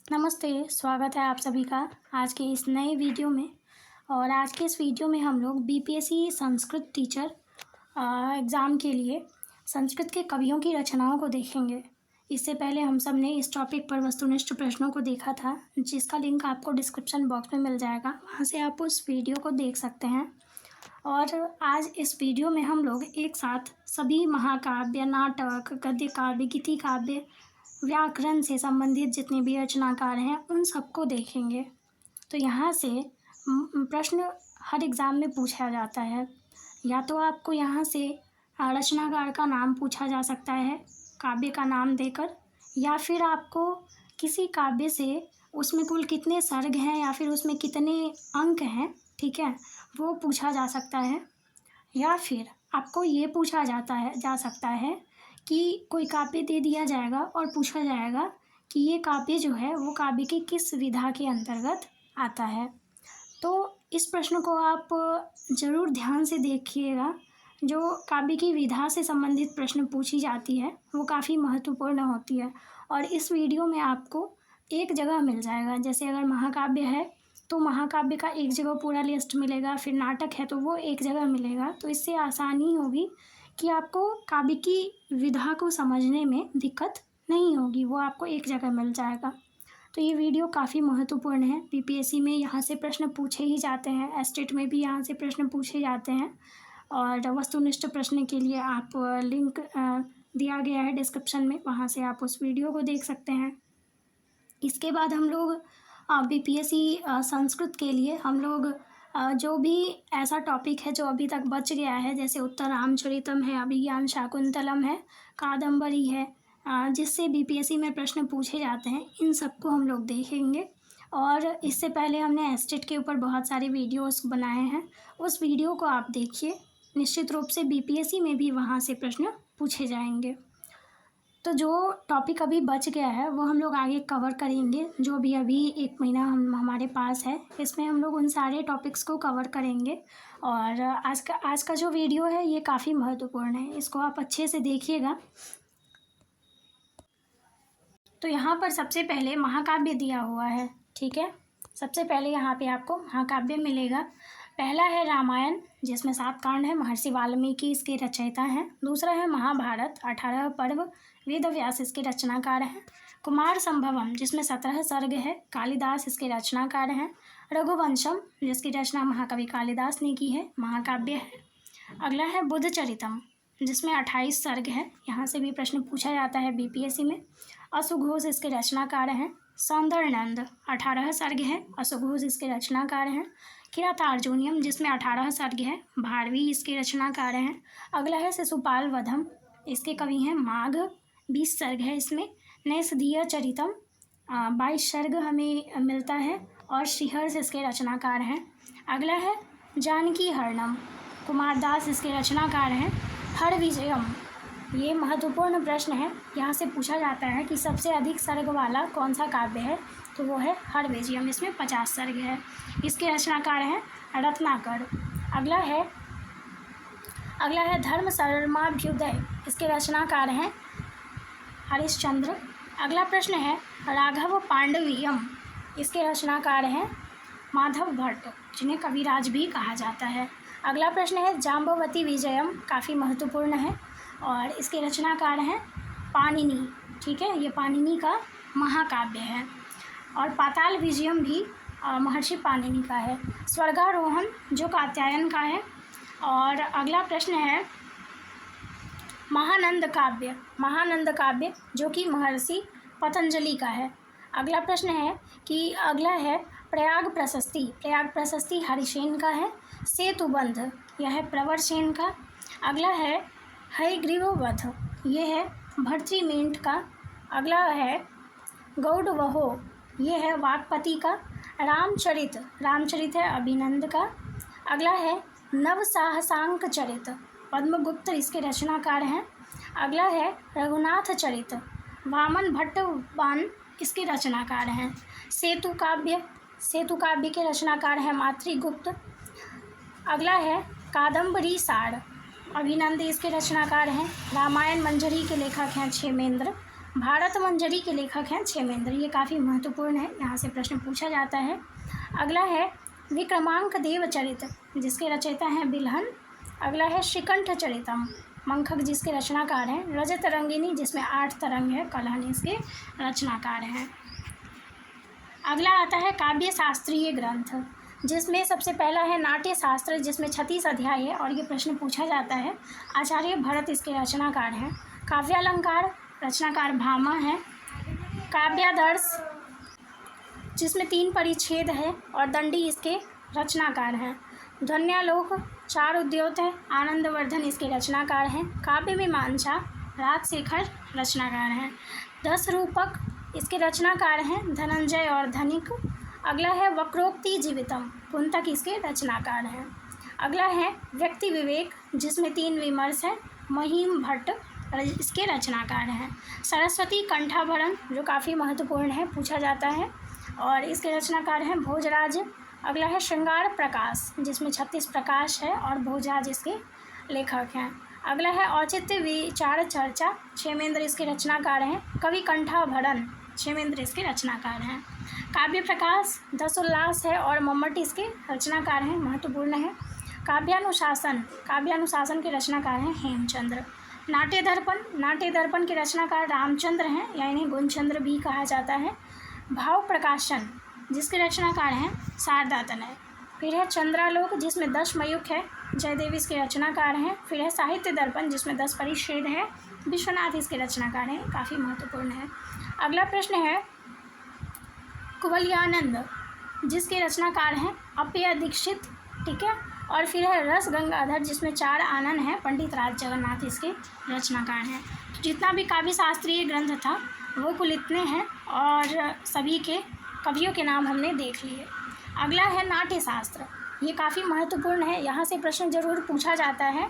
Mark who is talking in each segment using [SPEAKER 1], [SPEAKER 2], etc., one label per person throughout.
[SPEAKER 1] नमस्ते, स्वागत है आप सभी का आज के इस नए वीडियो में। और आज के इस वीडियो में हम लोग बीपीएससी संस्कृत टीचर एग्ज़ाम के लिए संस्कृत के कवियों की रचनाओं को देखेंगे। इससे पहले हम सब ने इस टॉपिक पर वस्तुनिष्ठ प्रश्नों को देखा था, जिसका लिंक आपको डिस्क्रिप्शन बॉक्स में मिल जाएगा, वहाँ से आप उस वीडियो को देख सकते हैं। और आज इस वीडियो में हम लोग एक साथ सभी महाकाव्य, नाटक, गद्य काव्य, गीति काव्य, व्याकरण से संबंधित जितने भी रचनाकार हैं उन सबको देखेंगे। तो यहाँ से प्रश्न हर एग्ज़ाम में पूछा जाता है। या तो आपको यहाँ से रचनाकार का नाम पूछा जा सकता है काव्य का नाम देकर, या फिर आपको किसी काव्य से उसमें कुल कितने सर्ग हैं या फिर उसमें कितने अंक हैं, ठीक है, वो पूछा जा सकता है। या फिर आपको ये पूछा जा सकता है कि कोई काव्य दे दिया जाएगा और पूछा जाएगा कि ये काव्य जो है वो काव्य की किस विधा के अंतर्गत आता है। तो इस प्रश्न को आप ज़रूर ध्यान से देखिएगा। जो काव्य की विधा से संबंधित प्रश्न पूछी जाती है वो काफ़ी महत्वपूर्ण होती है, और इस वीडियो में आपको एक जगह मिल जाएगा। जैसे अगर महाकाव्य है तो महाकाव्य का एक जगह पूरा लिस्ट मिलेगा, फिर नाटक है तो वो एक जगह मिलेगा। तो इससे आसानी होगी कि आपको काव्य की विधा को समझने में दिक्कत नहीं होगी, वो आपको एक जगह मिल जाएगा। तो ये वीडियो काफ़ी महत्वपूर्ण है। बीपीएससी में यहाँ से प्रश्न पूछे ही जाते हैं, एस्टेट में भी यहाँ से प्रश्न पूछे जाते हैं। और वस्तुनिष्ठ प्रश्न के लिए आप लिंक दिया गया है डिस्क्रिप्शन में, वहाँ से आप उस वीडियो को देख सकते हैं। इसके बाद हम लोग बीपीएससी संस्कृत के लिए हम लोग जो भी ऐसा टॉपिक है जो अभी तक बच गया है, जैसे उत्तर रामचरितम है, अभिज्ञान शाकुंतलम है, कादम्बरी है, जिससे बीपीएससी में प्रश्न पूछे जाते हैं, इन सबको हम लोग देखेंगे। और इससे पहले हमने एस्टेट के ऊपर बहुत सारे वीडियोस बनाए हैं, उस वीडियो को आप देखिए। निश्चित रूप से बीपीएससी में भी वहाँ से प्रश्न पूछे जाएंगे। तो जो टॉपिक अभी बच गया है वो हम लोग आगे कवर करेंगे। जो भी अभी एक महीना हमारे पास है, इसमें हम लोग उन सारे टॉपिक्स को कवर करेंगे। और आज का जो वीडियो है ये काफ़ी महत्वपूर्ण है, इसको आप अच्छे से देखिएगा। तो यहाँ पर सबसे पहले महाकाव्य दिया हुआ है, ठीक है। सबसे पहले यहाँ पे आपको महाकाव्य मिलेगा। पहला है रामायण, जिसमें 7 कांड है, महर्षि वाल्मीकि इसके रचयिता हैं। दूसरा है महाभारत, 18 पर्व, वेद व्यास इसके रचनाकार हैं। कुमार संभवम, जिसमें 17 सर्ग है, कालिदास इसके रचनाकार हैं। रघुवंशम, जिसकी रचना महाकवि कालिदास ने की है, महाकाव्य है। अगला है बुद्धचरितम, जिसमें 28 सर्ग है, यहाँ से भी प्रश्न पूछा जाता है बीपीएससी में। अश्वघोष इसके रचनाकार हैं। सौंदर्यनंद, 18 सर्ग है, अश्वघोष इसके रचनाकार हैं। किरातार्जुनीयम, जिसमें 18 सर्ग है, भारवी इसके रचनाकार हैं। अगला है शिशुपाल वधम, इसके कवि हैं माघ, 20 सर्ग है इसमें। नैषधीय चरितम, 22 सर्ग हमें मिलता है, और श्रीहर्ष इसके रचनाकार हैं। अगला है जानकी हरणम, कुमारदास इसके रचनाकार हैं। हरविजयम, ये महत्वपूर्ण प्रश्न है, यहाँ से पूछा जाता है कि सबसे अधिक सर्ग वाला कौन सा काव्य है, तो वो है हरविजयम, इसमें 50 सर्ग है, इसके रचनाकार हैं रत्नाकर। अगला है धर्म सर्माभ्युदय, इसके रचनाकार हैं हरिश्चंद्र। अगला प्रश्न है राघव पांडवीयम, इसके रचनाकार हैं माधव भट्ट, जिन्हें कविराज भी कहा जाता है। अगला प्रश्न है जाम्बवती विजयम, काफ़ी महत्वपूर्ण है, और इसके रचनाकार हैं पाणिनि, ठीक है, ये पाणिनि का महाकाव्य है। और पाताल विजयम भी महर्षि पाणिनि का है। स्वर्गारोहण, जो कात्यायन का है। और अगला प्रश्न है महानंद काव्य, जो कि महर्षि पतंजलि का है। अगला प्रश्न है प्रयाग प्रशस्ति हरिसेन का है। सेतुबंध, यह है प्रवरसेन का। अगला है हयग्रीववध, ये है भर्तृमेंट का। अगला है गौडवहो, ये है वाक्पति का। रामचरित है अभिनंद का। अगला है नवसाहसांक चरित, पद्मगुप्त इसके रचनाकार हैं। अगला है रघुनाथ चरित, वामन भट्टवान इसके रचनाकार हैं। सेतु काव्य के रचनाकार हैं मातृगुप्त। अगला है कादम्बरी सार, अभिनंद इसके रचनाकार हैं। रामायण मंजरी के लेखक हैं क्षेमेंद्र। भारत मंजरी के लेखक हैं क्षेमेंद्र। ये काफ़ी महत्वपूर्ण है, यहाँ से प्रश्न पूछा जाता है। अगला है विक्रमांक देव चरित, जिसके रचयिता हैं बिल्हन। अगला है श्रीकंठ चरितम, मंखक जिसके रचनाकार हैं। रजत रंगिनी, जिसमें 8 तरंग है, कलहन इसके रचनाकार हैं। अगला आता है काव्य शास्त्रीय ग्रंथ, जिसमें सबसे पहला है नाट्य शास्त्र, जिसमें 36 अध्याय है और ये प्रश्न पूछा जाता है। आचार्य भरत इसके रचनाकार हैं। काव्यालंकार, रचनाकार भामा है। काव्यादर्श, जिसमें 3 परिच्छेद है और दंडी इसके रचनाकार हैं। ध्वन्यालोक, 4 उद्योत है, आनंदवर्धन इसके रचनाकार हैं। काव्य मीमांसा, राजशेखर रचनाकार हैं। 10 रूपक इसके रचनाकार हैं धनंजय और धनिक। अगला है वक्रोक्ति जीवितम, कुंतक इसके रचनाकार हैं। अगला है व्यक्ति विवेक, जिसमें 3 विमर्श हैं, महिम भट्ट इसके रचनाकार हैं। सरस्वती कंठाभरण, जो काफ़ी महत्वपूर्ण है, पूछा जाता है और इसके रचनाकार हैं भोजराज। अगला है श्रृंगार प्रकाश, जिसमें 36 प्रकाश है और भोजराज इसके लेखक हैं। अगला है औचित्य विचार चर्चा, क्षेमेंद्र इसके रचनाकार हैं। कवि कंठाभरण, क्षेमेंद्र इसके रचनाकार हैं। काव्य प्रकाश, दसोल्लास है और मम्मट इसके रचनाकार हैं, महत्वपूर्ण है। काव्यानुशासन, काव्यानुशासन के रचनाकार हैं हेमचंद्र। नाट्य दर्पण, नाट्य दर्पण के रचनाकार रामचंद्र हैं, या इन्हें गुणचंद्र भी कहा जाता है। भाव प्रकाशन, जिसके रचनाकार हैं शारदा तनय। फिर है चंद्रालोक, जिसमें 10 मयूख है, जयदेव इसके रचनाकार हैं। फिर है साहित्य दर्पण, जिसमें 10 परिच्छेद है, विश्वनाथ इसके रचनाकार हैं, काफ़ी महत्वपूर्ण है। अगला प्रश्न है कुवलयानंद, जिसके रचनाकार हैं अप्पय दीक्षित, ठीक है। और फिर है रस गंगाधर, जिसमें 4 आनंद हैं, पंडित राज जगन्नाथ इसके रचनाकार हैं। जितना भी काव्य शास्त्रीय ग्रंथ था वो कुल इतने हैं और सभी के कवियों के नाम हमने देख लिए। अगला है नाट्य शास्त्र, ये काफ़ी महत्वपूर्ण है, यहाँ से प्रश्न जरूर पूछा जाता है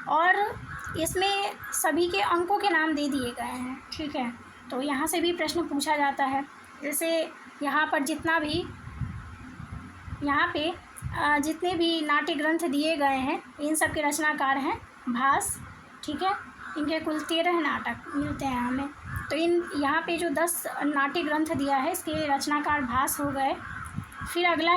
[SPEAKER 1] और इसमें सभी के अंकों के नाम दे दिए गए हैं, ठीक है। तो यहाँ से भी प्रश्न पूछा जाता है। जैसे यहाँ पर जितने भी नाट्य ग्रंथ दिए गए हैं, इन सब के रचनाकार हैं भास, ठीक है। इनके कुल 13 नाटक मिलते हैं हमें। तो यहाँ पे जो 10 नाट्य ग्रंथ दिया है, इसके रचनाकार भास हो गए। फिर अगला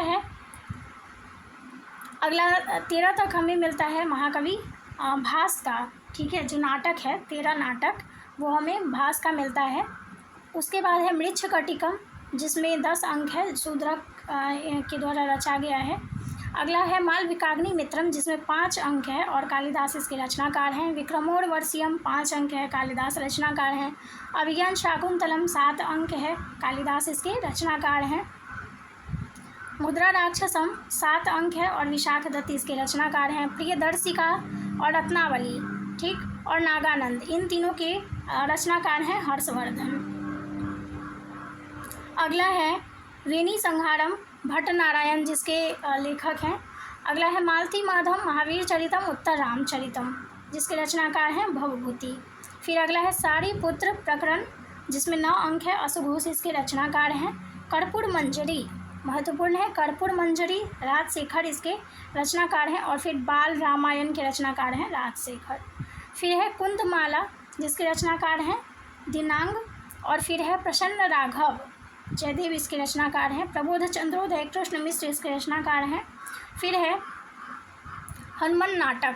[SPEAKER 1] 13 तक हमें मिलता है महाकवि भास का, ठीक है। जो नाटक है 13 नाटक, वो हमें भास का मिलता है। उसके बाद है मृच्छकटिकम, जिसमें 10 अंक है, शूद्रक के द्वारा रचा गया है। अगला है मालविकाग्नि मित्रम, जिसमें 5 अंक है और कालिदास इसके रचनाकार हैं। विक्रमोर्वशीयम 5 अंक है, कालिदास रचनाकार हैं। अभिज्ञान शाकुंतलम 7 अंक है, कालिदास इसके रचनाकार हैं। मुद्रा राक्षसम 7 अंक है और विशाख दत्त इसके रचनाकार हैं। प्रियदर्शिका और रत्नावली, ठीक, और नागानंद, इन तीनों के रचनाकार हैं हर्षवर्धन। अगला है वेणी संहारम, भट्ट नारायण जिसके लेखक हैं। अगला है मालती माधव महावीर चरितम उत्तर रामचरितम, जिसके रचनाकार हैं भवभूति। फिर अगला है सारीपुत्र प्रकरण, जिसमें 9 अंक है, असुघोष इसके रचनाकार हैं। कर्पूर मंजरी महत्वपूर्ण है, कर्पूर मंजरी राजशेखर इसके रचनाकार हैं। और फिर बाल रामायण के रचनाकार हैं राजशेखर। फिर है कुंदमाला, जिसके रचनाकार हैं दिनांग। और फिर है प्रसन्न राघव, जयदेव इसके रचनाकार हैं। प्रबोध चंद्रोदय कृष्ण मिश्र इसके रचनाकार हैं। फिर है हनुमान नाटक,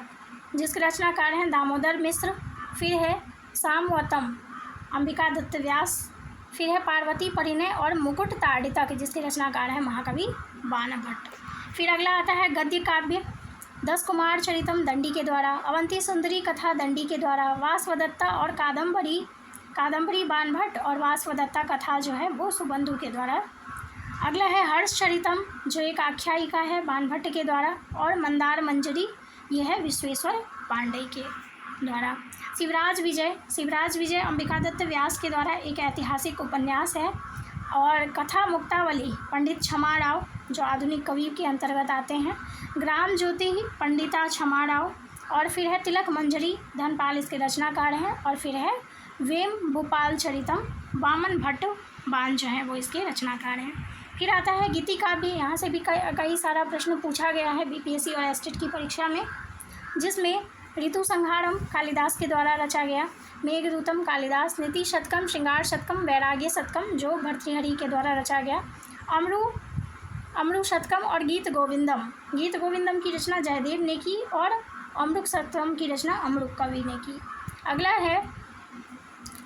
[SPEAKER 1] जिसके रचनाकार हैं दामोदर मिश्र। फिर है सामवतम, अंबिका दत्त व्यास। फिर है पार्वती परिणय और मुकुट ताड़ितक, जिसके रचनाकार हैं महाकवि बाणभट्ट। फिर अगला आता है गद्य काव्य, 10 कुमार चरितम दंडी के द्वारा, अवंती सुंदरी कथा दंडी के द्वारा, वासवदत्ता और कादम्बरी बाणभट्ट और वासवदत्ता कथा जो है वो सुबंधु के द्वारा। अगला है हर्ष चरितम, जो एक आख्यायिका है बाणभट्ट के द्वारा। और मंदार मंजरी, ये है विश्वेश्वर पांडेय के द्वारा। शिवराज विजय अंबिका दत्त व्यास के द्वारा एक ऐतिहासिक उपन्यास है। और कथा मुक्तावली पंडित क्षमा राव, जो आधुनिक कवि के अंतर्गत आते हैं। ग्राम ज्योति पंडिता क्षमा राव। और फिर है तिलक मंजरी, धनपाल इसके रचनाकार हैं। और फिर है वेम भूपाल चरितम, वामन भट्ट बाण जो हैं वो इसके रचनाकार हैं। फिर आता है गीति काव्य, यहाँ से भी कई सारा प्रश्न पूछा गया है बीपीएससी और एसटेट की परीक्षा में, जिसमें ऋतु संहारम कालिदास के द्वारा रचा गया। मेघदूतम कालिदास। नीति शतकम, श्रृंगार शतकम, वैराग्य शतकम जो भर्तृहरि के द्वारा रचा गया। अमृत शतकम और गीत गोविंदम। गीत गोविंदम की रचना जयदेव ने की और अमृत शतकम की रचना अमरुक कवि ने की। अगला है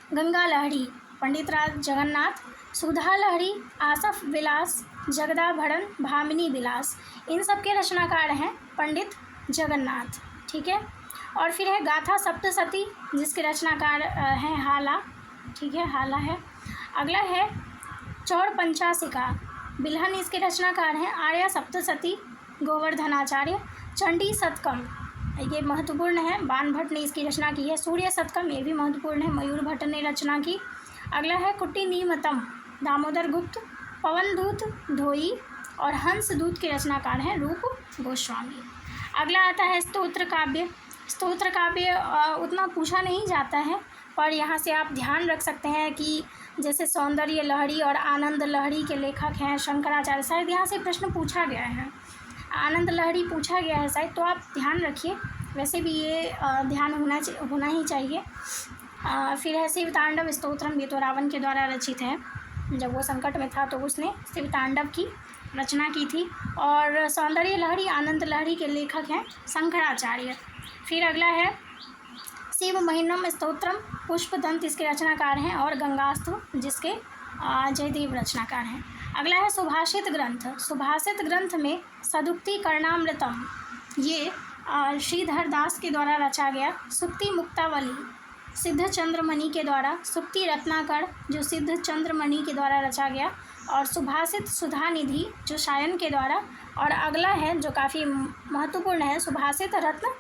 [SPEAKER 1] गंगा लहरी पंडित राज जगन्नाथ। सुधा लहरी आसफ विलास, जगदाभरण, भामिनी विलास, इन सब के रचनाकार हैं पंडित जगन्नाथ। ठीक है। और फिर है गाथा सप्तशती जिसके रचनाकार हैं हाला। ठीक है, हाला है। अगला है चौर पंचाशिका बिल्हन, इसके रचनाकार हैं आर्या सप्तशती गोवर्धनाचार्य। चंडी शतकम ये महत्वपूर्ण है, बाण भट्ट ने इसकी रचना की है। सूर्य शतकम ये भी महत्वपूर्ण है, मयूर भट्ट ने रचना की। अगला है कुट्टी नीमतम दामोदर गुप्त। पवन दूत धोई और हंस दूत के रचनाकार हैं रूप गोस्वामी। अगला आता है स्तोत्र काव्य। स्तोत्र काव्य उतना पूछा नहीं जाता है, पर यहाँ से आप ध्यान रख सकते हैं कि जैसे सौंदर्य लहरी और आनंद लहरी के लेखक हैं शंकराचार्य। शायद यहाँ से प्रश्न पूछा गया है, आनंद लहरी पूछा गया है शायद, तो आप ध्यान रखिए। वैसे भी ये ध्यान होना ही चाहिए। फिर है शिव तांडव स्तोत्रम, ये तो रावण के द्वारा रचित है। जब वो संकट में था तो उसने शिव तांडव की रचना की थी। और सौंदर्य लहरी आनंद लहरी के लेखक हैं शंकराचार्य। फिर अगला है शिव महिनम स्तोत्रम, पुष्पदंत इसके रचनाकार हैं और गंगास्त्र जिसके जयदेव रचनाकार हैं। अगला है सुभाषित ग्रंथ। सुभाषित ग्रंथ में सदुक्ति कर्णामृतम ये श्रीधर दास के द्वारा रचा गया। सुक्ति मुक्तावली सिद्ध चंद्रमणि के द्वारा। सुक्ति रत्नाकर जो सिद्ध चंद्रमणि के द्वारा रचा गया। और सुभाषित सुधा निधि जो शायन के द्वारा। और अगला है जो काफ़ी महत्वपूर्ण है सुभाषित रत्न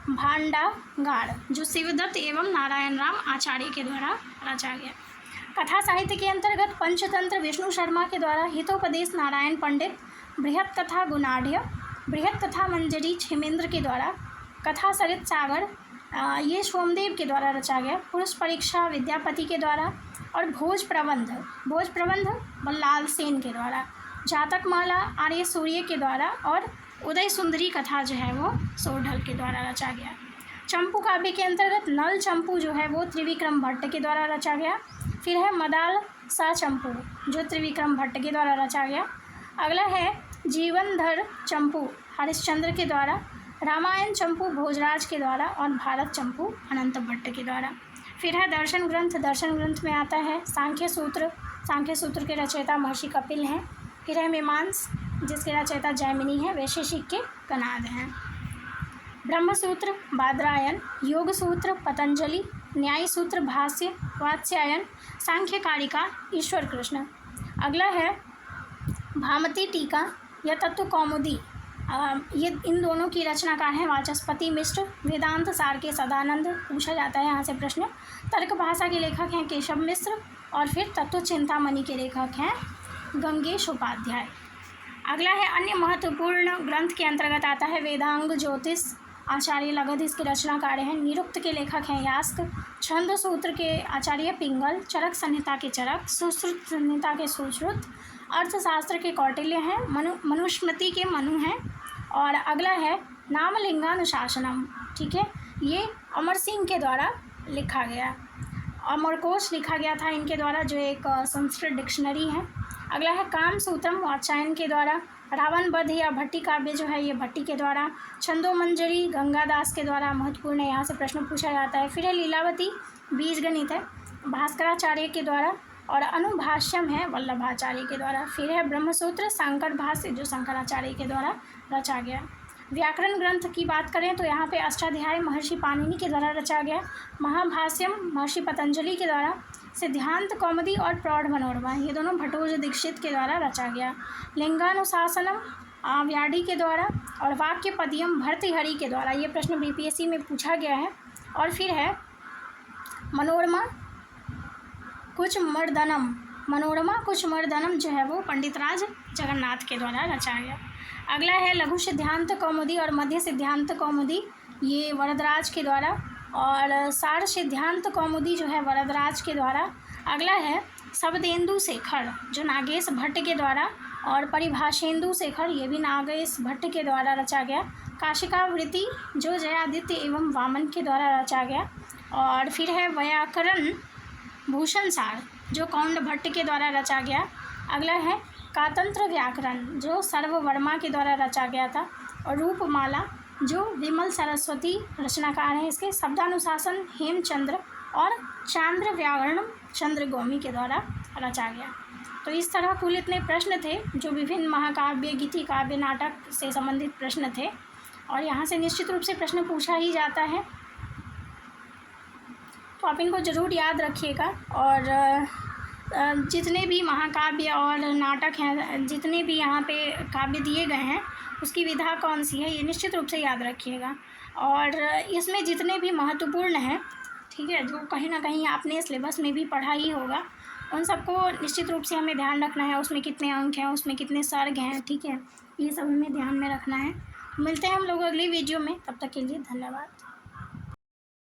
[SPEAKER 1] भांडागार जो शिवदत्त एवं नारायण राम आचार्य के द्वारा रचा गया। कथा साहित्य के अंतर्गत पंचतंत्र विष्णु शर्मा के द्वारा। हितोपदेश नारायण पंडित। बृहत कथा गुणाढ़। बृहत कथा मंजरी क्षेमेंद्र के द्वारा। कथा सरित सागर ये सोमदेव के द्वारा रचा गया। पुरुष परीक्षा विद्यापति के द्वारा। और भोज प्रबंध बल्लाल सेन के द्वारा। जातक माला आर्य सूर्य के द्वारा। और उदय सुंदरी कथा जो है वो सोढ़ल के द्वारा रचा गया। चंपू काव्य के अंतर्गत नल चंपू जो है वो त्रिविक्रम भट्ट के द्वारा रचा गया। फिर है मदाल सा चंपू जो त्रिविक्रम भट्ट के द्वारा रचा गया। अगला है जीवनधर चंपू हरिश्चंद्र के द्वारा। रामायण चंपू भोजराज के द्वारा। और भारत चंपू अनंत भट्ट के द्वारा। फिर है दर्शन ग्रंथ। दर्शन ग्रंथ में आता है सांख्य सूत्र के रचयिता महर्षि कपिल हैं। फिर है मीमांस जिसके रचयिता जैमिनी है, वैशेषिक के कनाद हैं। ब्रह्मसूत्र बादरायन। योग सूत्र पतंजलि। न्याय सूत्र भाष्य वात्स्यायन। सांख्य कारिका ईश्वर कृष्ण। अगला है भामती टीका या तत्व कौमुदी, ये इन दोनों की रचनाकार हैं वाचस्पति मिश्र। वेदांत सार के सदानंद पूछा जाता है यहाँ से प्रश्न। तर्क भाषा के लेखक हैं केशव मिश्र। और फिर तत्व चिंतामणि के लेखक हैं गंगेश उपाध्याय। अगला है अन्य महत्वपूर्ण ग्रंथ के अंतर्गत आता है वेदांग ज्योतिष आचार्य लगध इसके रचनाकार हैं। निरुक्त के लेखक हैं यास्क। छंद सूत्र के आचार्य पिंगल। चरक संहिता के चरक। सुश्रुत संहिता के सुश्रुत। अर्थशास्त्र के कौटिल्य हैं। मनुस्मृति के मनु हैं। और अगला है नामलिंगानुशासनम। ठीक है, ये अमर सिंह के द्वारा लिखा गया। अमरकोश लिखा गया था इनके द्वारा जो एक संस्कृत डिक्शनरी है। अगला है काम सूत्रम वात्स्यायन के द्वारा। रावण वध या भट्टी काव्य जो है ये भट्टी के द्वारा। छंदोमंजरी गंगादास के द्वारा महत्वपूर्ण है, यहाँ से प्रश्न पूछा जाता है। फिर है लीलावती बीजगणित है भास्कराचार्य के द्वारा। और अनुभाष्यम है वल्लभाचार्य के द्वारा। फिर है ब्रह्मसूत्र सांकर भाष्य जो शंकराचार्य के द्वारा रचा गया। व्याकरण ग्रंथ की बात करें तो यहाँ पे अष्टाध्यायी महर्षि पाणिनि के द्वारा रचा गया। महाभाष्यम महर्षि पतंजलि के द्वारा। सिद्धांत कौमुदी और प्रौढ़ मनोरमा ये दोनों भट्टोज दीक्षित के द्वारा रचा गया। लिंगानुशासनम व्याडी के द्वारा। और वाक्य पद्यम भर्तृहरि के द्वारा। ये प्रश्न बीपीएससी में पूछा गया है। और फिर है मनोरमा कुछ मर्दनम जो है वो पंडित राज जगन्नाथ के द्वारा रचा गया। अगला है लघु सिद्धांत कौमुदी और मध्य सिद्धांत कौमुदी ये वरदराज के द्वारा। और सार सिद्धांत कौमुदी जो है वरदराज के द्वारा। अगला है शब्देन्दु शेखर जो नागेश भट्ट के द्वारा। और परिभाषेन्दु शेखर ये भी नागेश भट्ट के द्वारा रचा गया। काशिकावृत्ति जो जयादित्य एवं वामन के द्वारा रचा गया। और फिर है व्याकरण भूषण सार जो कौंड भट्ट के द्वारा रचा गया। अगला है कातंत्र व्याकरण जो सर्ववर्मा के द्वारा रचा गया था। और रूपमाला जो विमल सरस्वती रचनाकार हैं इसके। शब्दानुशासन हेमचंद्र और चांद्र व्याकरणम चंद्रगौमी के द्वारा रचा गया। तो इस तरह कुल इतने प्रश्न थे जो विभिन्न महाकाव्य, गीति काव्य, नाटक से संबंधित प्रश्न थे और यहाँ से निश्चित रूप से प्रश्न पूछा ही जाता है, तो आप इनको ज़रूर याद रखिएगा। और जितने भी महाकाव्य और नाटक हैं, जितने भी यहाँ पे काव्य दिए गए हैं उसकी विधा कौन सी है ये निश्चित रूप से याद रखिएगा। और इसमें जितने भी महत्वपूर्ण हैं, ठीक है, जो कहीं ना कहीं आपने सिलेबस में भी पढ़ा ही होगा, उन सबको निश्चित रूप से हमें ध्यान रखना है। उसमें कितने अंक हैं, उसमें कितने सर्ग हैं, ठीक है, ये सब हमें ध्यान में रखना है। मिलते हैं हम लोग अगली वीडियो में, तब तक के लिए धन्यवाद।